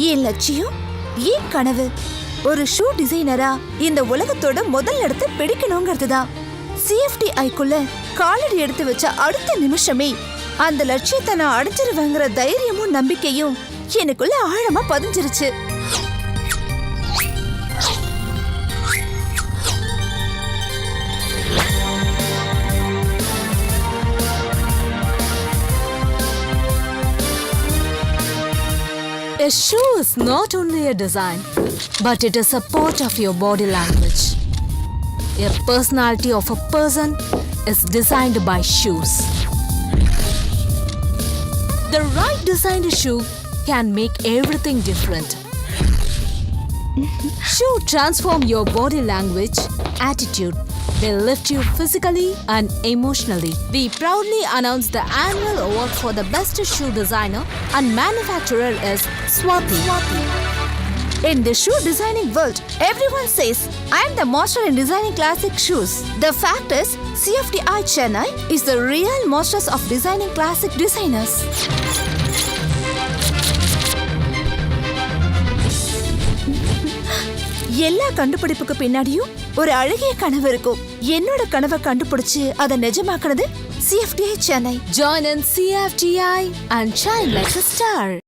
என் லட்சியம், என் கனவு ஒரு ஷூ டிசைனரா இந்த உலகத்தோட முதல் இடத்தை பிடிக்கணுங்கிறதுதான். CFTIக்குள்ள காலடி எடுத்து வச்ச அடுத்த நிமிஷமே அந்த லட்சியத்தை நான் அடைஞ்சிருவேங்கிற தைரியமும் நம்பிக்கையும் எனக்குள்ள ஆழமா பதிஞ்சிருச்சு. A shoe is not only a design, but it is a part of your body language. A personality of a person is designed by shoes. The right designed shoe can make everything different. Shoe transform your body language, attitude. They lift you physically and emotionally. We proudly announce the annual award for the best shoe designer and manufacturer is Swati. In the shoe designing world, everyone says I am the master in designing classic shoes. The fact is, CFTI Chennai is the real masters of designing classic designers. எல்லா கண்டுபிடிப்புக்கு பின்னாடியும் ஒரு அழகிய கனவு இருக்கும். என்னோட கனவை கண்டுபிடிச்சு அதை நிஜமாக்குனது CFTI Chennai. Join in CFTI and shine like a star.